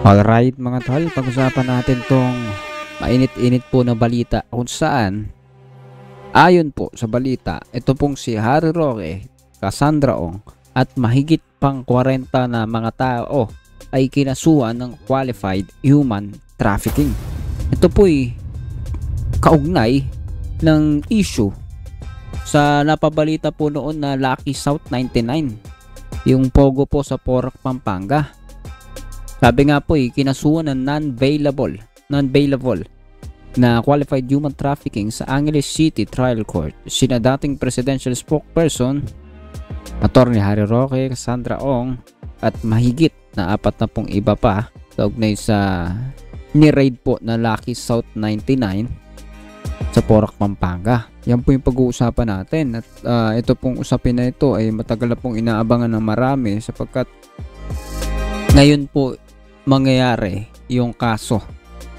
Alright mga tol, pag-usapan natin tong mainit-init po na balita kung saan ayon po sa balita, ito pong si Harry Roque, Cassandra Ong at mahigit pang 40 na mga tao ay kinasuhan ng qualified human trafficking. Ito po'y kaugnay ng issue sa napabalita po noon na Lucky South 99, yung pogo po sa Porac, Pampanga. Sabi nga po kinasuhan ng non-bailable na qualified human trafficking sa Angeles City Trial Court sina dating presidential spokesperson Attorney Harry Roque, Cassandra Ong at mahigit na 40 iba pa kaugnay sa ni-raid po na Lucky South 99 sa Porac, Pampanga. Yan po yung pag-uusapan natin at ito pong usapin na ito ay matagal na pong inaabangan ng marami sapagkat ngayon po mangyayari yung kaso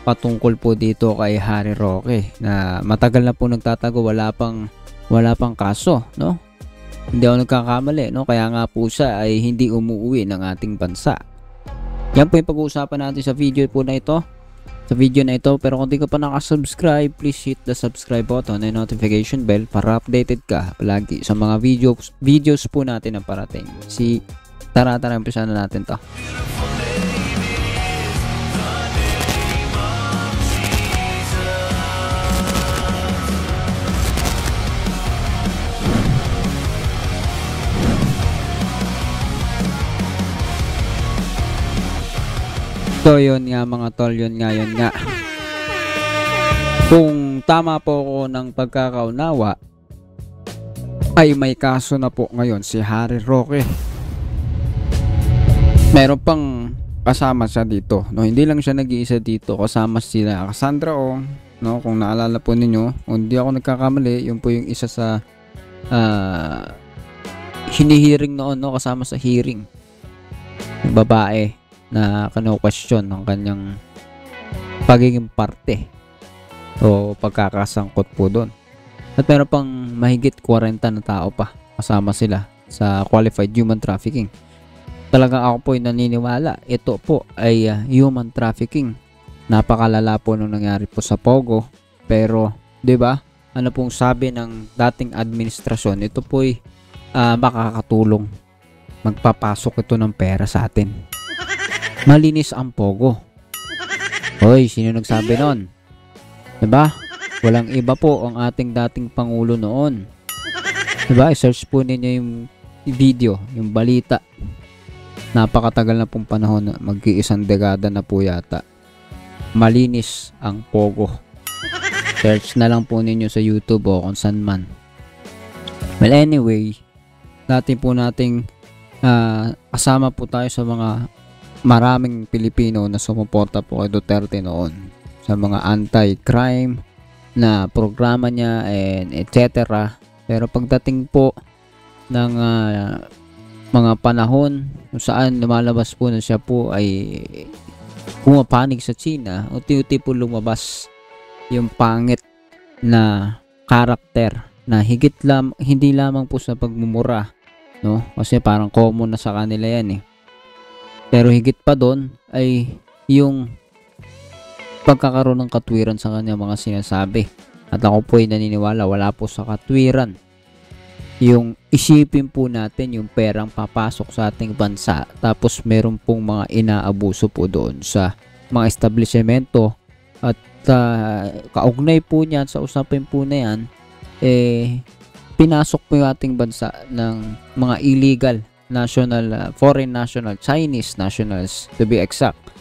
patungkol po dito kay Harry Roque na matagal na po nagtatago, wala pang kaso, no? Hindi ako nagkakamali, no? Kaya nga po siya ay hindi umuwi ng ating bansa. Yan po yung pag-uusapan natin sa video po na ito. Sa video na ito, pero kung di ka pa nakasubscribe, please hit the subscribe button and notification bell para updated ka palagi sa mga videos po natin na parating. Tara, umpisa na natin to. So yun nga mga tol, yun nga. Kung tama po ako ng pagkakaunawa, ay may kaso na po ngayon si Harry Roque. Meron pang kasama siya dito, no? Hindi lang siya nag-iisa dito, kasama sila Cassandra Ong, no? Kung naalala po ninyo, kung hindi ako nagkakamali, yun po yung isa sa hinihiring noon, no? Kasama sa hearing yung babae na kano-question ng kanyang pagiging parte o pagkakasangkot po doon. At meron pang mahigit 40 na tao pa kasama sila sa qualified human trafficking. Talagang ako po ay naniniwala ito po ay human trafficking. Napakalala po nung nangyari po sa Pogo, pero 'di ba? Ano pong sabi ng dating administrasyon, ito po ay makakatulong. Magpapasok ito ng pera sa atin. Malinis ang Pogo. Hoy, sino nagsabi nun? Diba? Walang iba po ang ating dating Pangulo noon. Diba? I-search po ninyo yung video, yung balita. Napakatagal na pong panahon, mag-iisang dekada na po yata. Malinis ang Pogo. Search na lang po ninyo sa YouTube o kung saan man. Well anyway, dati po nating kasama po tayo sa mga maraming Pilipino na sumuporta po kay Duterte noon sa mga anti-crime na programa niya and etc. Pero pagdating po ng mga panahon kung saan lumalabas po na siya po ay pumapanig sa China, unti-unti po lumabas yung pangit na karakter na hindi lamang po sa pagmumura, no? Kasi parang common na sa kanila yan Pero higit pa doon ay yung pagkakaroon ng katwiran sa kanya mga sinasabi. At ako po ay naniniwala, wala po sa katwiran yung isipin po natin yung perang papasok sa ating bansa tapos meron pong mga inaabuso po doon sa mga establishmento at kaugnay po niyan sa usapin po na yan, pinasok po yung ating bansa ng mga illegal foreign national, Chinese nationals to be exact.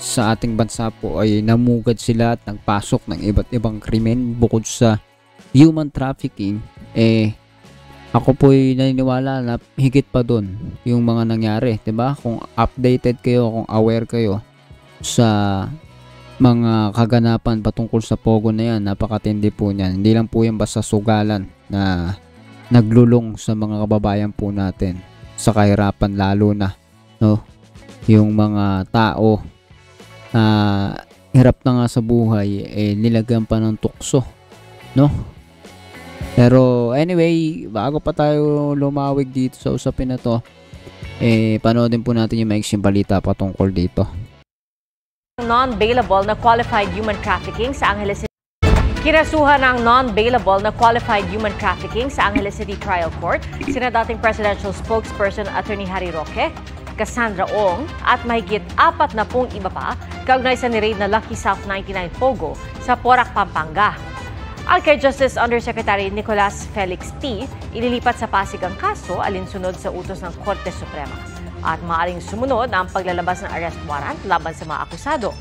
Sa ating bansa po ay namugad sila at nagpasok ng iba't ibang krimen bukod sa human trafficking. Ako po ay naniniwala na higit pa doon yung mga nangyari, 'di ba? Kung updated kayo, kung aware kayo sa mga kaganapan patungkol sa Pogo na yan, napakatindi po niyan. Hindi lang po yan basta sugalan na naglulong sa mga kababayan po natin sa kahirapan, lalo na yung mga tao na hirap na nga sa buhay nilagyan pa ng tukso, no? Pero anyway, bago pa tayo lumawig dito sa usapin na to, panoodin po natin yung maiksing balita patungkol dito. Non-bailable na qualified human trafficking sa Angeles City. Kinasuhan ng non-bailable na qualified human trafficking sa Angeles City Trial Court sina dating presidential spokesperson Attorney Harry Roque, Cassandra Ong at mahigit 40 iba pa kaugnay sa ni-raid na Lucky South 99 Pogo sa Porac, Pampanga. Ang kay Justice Undersecretary Nicolas Felix T. ililipat sa Pasig ang kaso alinsunod sa utos ng Korte Suprema at maaaring sumunod ang paglalabas ng arrest warrant laban sa mga akusado.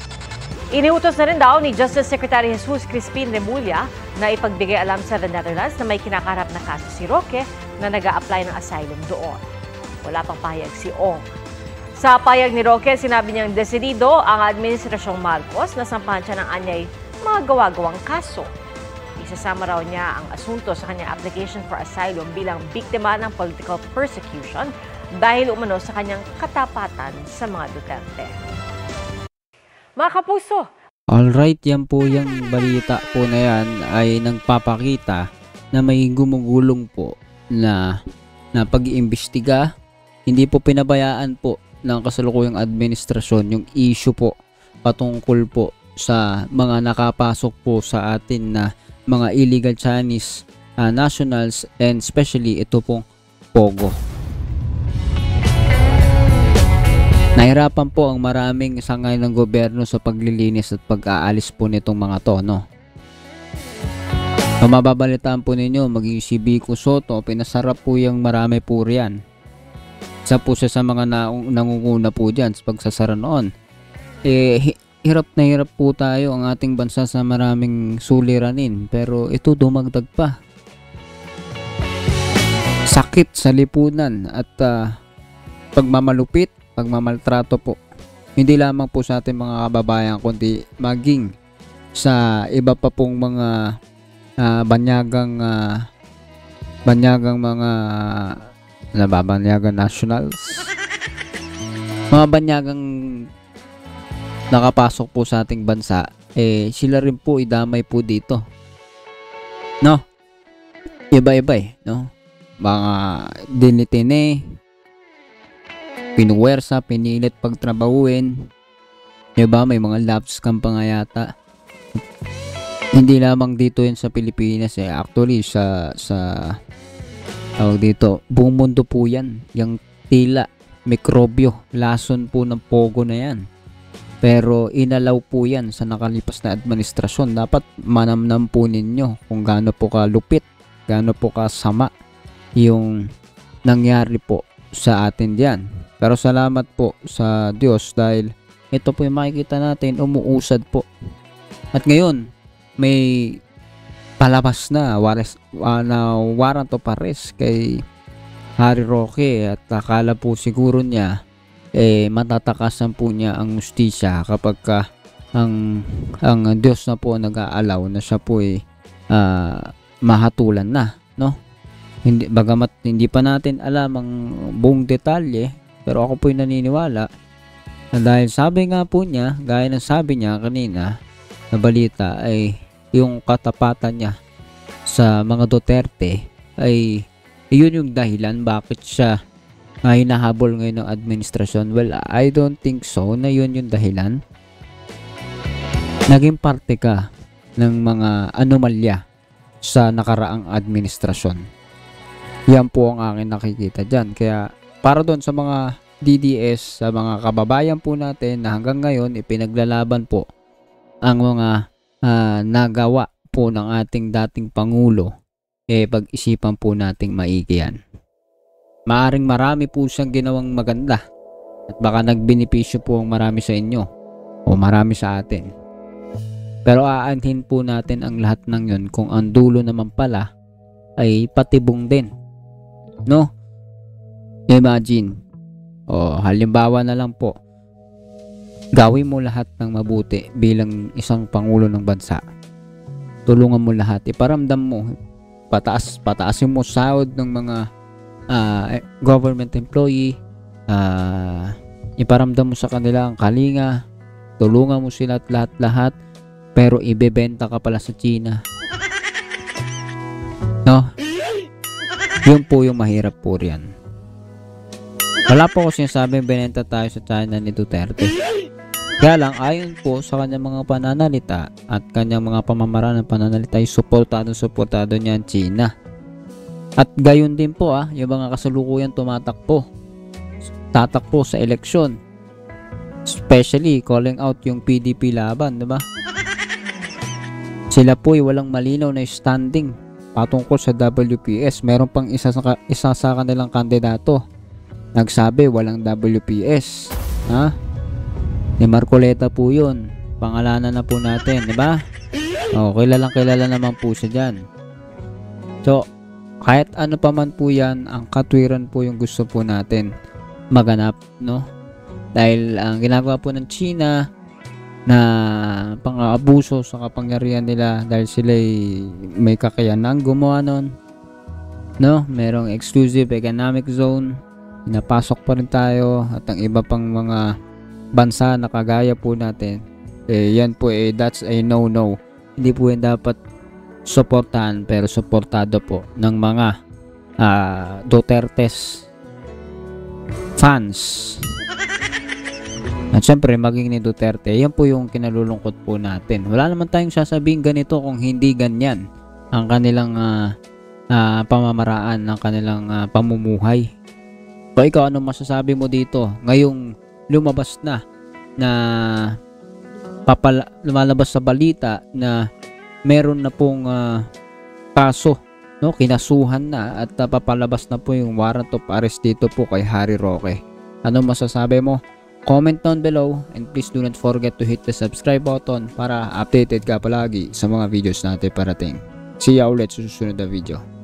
Iniutos na rin daw ni Justice Secretary Jesus Crispin Remulla na ipagbigay alam sa the Netherlands na may kinakarap na kaso si Roque na nag-a-apply ng asylum doon. Wala pang pahayag si Ong. Sa pahayag ni Roque, sinabi niyang desidido ang Administrasyong Marcos na sampahan siya ng anyay mga gawa-gawang kaso. Isasama raw niya ang asunto sa kanyang application for asylum bilang biktima ng political persecution dahil umano sa kanyang katapatan sa mga Duterte. Mga kapuso! Alright, yan po yung balita po na yan ay nagpapakita na may gumugulong po na pag-iimbestiga. Hindi po pinabayaan po ng kasalukuyang administrasyon yung issue po patungkol po sa mga nakapasok po sa atin na mga illegal Chinese nationals and especially ito pong Pogo. Nahirapan po ang maraming sangay ng gobyerno sa paglilinis at pag-aalis po nitong mga to, no? Kung mababalitaan po ninyo, maging si Vico Soto, pinasarap po yung marami po riyan. Isa po siya sa mga nangunguna po dyan sa pagsasara noon. Hirap na hirap po tayo ang ating bansa sa maraming suliranin, pero ito dumagdag pa. Sakit sa lipunan at pagmamalupit, pagmamaltrato po. Hindi lamang po sa ating mga kababayan kundi maging sa iba pa pong mga banyagang mga nababanyagang nationals. Mga banyagang nakapasok po sa ating bansa, sila rin po idamay po dito. No? Iba-iba no? Mga dinitine, pinuwersa, pinilit pagtrabahuin. Diba? May mga love scam pa nga yata. Hindi lamang dito yan sa Pilipinas Actually, sa tawag dito, buong mundo po yan. Yung tila, mikrobyo, lason po ng Pogo na yan. Pero inalaw po yan sa nakalipas na administrasyon. Dapat manamnam po ninyo kung gaano po kalupit, gaano po kasama yung nangyari po sa atin diyan. Pero salamat po sa Diyos dahil ito po yung makikita natin, umuusad po. At ngayon, may palabas na warrant of arrest kay Harry Roque at akala po siguro niya matatakasan po niya ang justisya kapag ang Diyos na po nag-aalaw na siya po mahatulan na, no? Bagamat hindi pa natin alam ang buong detalye, pero ako po naniniwala na dahil sabi nga po niya, gaya ng sabi niya kanina na balita, ay yung katapatan niya sa mga Duterte ay yun yung dahilan bakit siya hinahabol ngayon ng administrasyon. Well, I don't think so na yun yung dahilan. Naging parte ka ng mga anomalya sa nakaraang administrasyon. Yan po ang aking nakikita dyan. Kaya para doon sa mga DDS, sa mga kababayan po natin na hanggang ngayon ipinaglalaban po ang mga nagawa po ng ating dating Pangulo, pag-isipan po nating maigi yan. Maaring marami po siyang ginawang maganda at baka nagbenepisyo po ang marami sa inyo o marami sa atin. Pero aanhin po natin ang lahat ng yun kung ang dulo naman pala ay patibong din. No? Imagine. Halimbawa na lang po, gawin mo lahat ng mabuti bilang isang pangulo ng bansa. Tulungan mo lahat, iparamdam mo, pataasin mo sahod ng mga government employee, iparamdam mo sa kanila ang kalinga, tulungan mo sila at lahat-lahat, pero ibebenta ka pala sa China. No? Yun po yung mahirap po riyan. Wala po ko sinasabing binenta tayo sa China ni Duterte. Kaya lang, ayon po sa kanyang mga pananalita at kanyang mga pamamaraan ng pananalita ay suportado niya ang China. At gayon din po yung mga kasalukuyan tatakpo sa eleksyon. Especially calling out yung PDP laban, diba? Sila po ay walang malinaw na standing patungkol sa WPS. Meron pang isa sa kanilang kandidato nagsabi walang WPS. Ni Marcoleta po yun. Pangalanan na po natin, di ba? Kilala naman po siya dyan. So, kahit ano pa man po yan, ang katwiran po yung gusto po natin maganap, no? Dahil ang ginagawa po ng China na pang-aabuso sa kapangyarihan nila dahil sila may kakayanan gumawa nun, no? Merong exclusive economic zone, pinapasok pa rin tayo at ang iba pang mga bansa na kagaya po natin, yan po that's a no-no. Hindi po yan dapat suportahan, pero suportado po ng mga Duterte's fans. At syempre maging ni Duterte, yan po yung kinalulungkot po natin. Wala naman tayong sasabihin ganito kung hindi ganyan ang kanilang pamamaraan, ng kanilang pamumuhay. So ikaw, ano masasabi mo dito ngayong lumabas na lumalabas sa balita na meron na pong kaso, no? Kinasuhan na at papalabas na po yung warrant of arrest dito po kay Harry Roque. Ano masasabi mo? Comment down below and please do not forget to hit the subscribe button para updated ka palagi sa mga videos natin parating. See ya ulit sa susunod na video.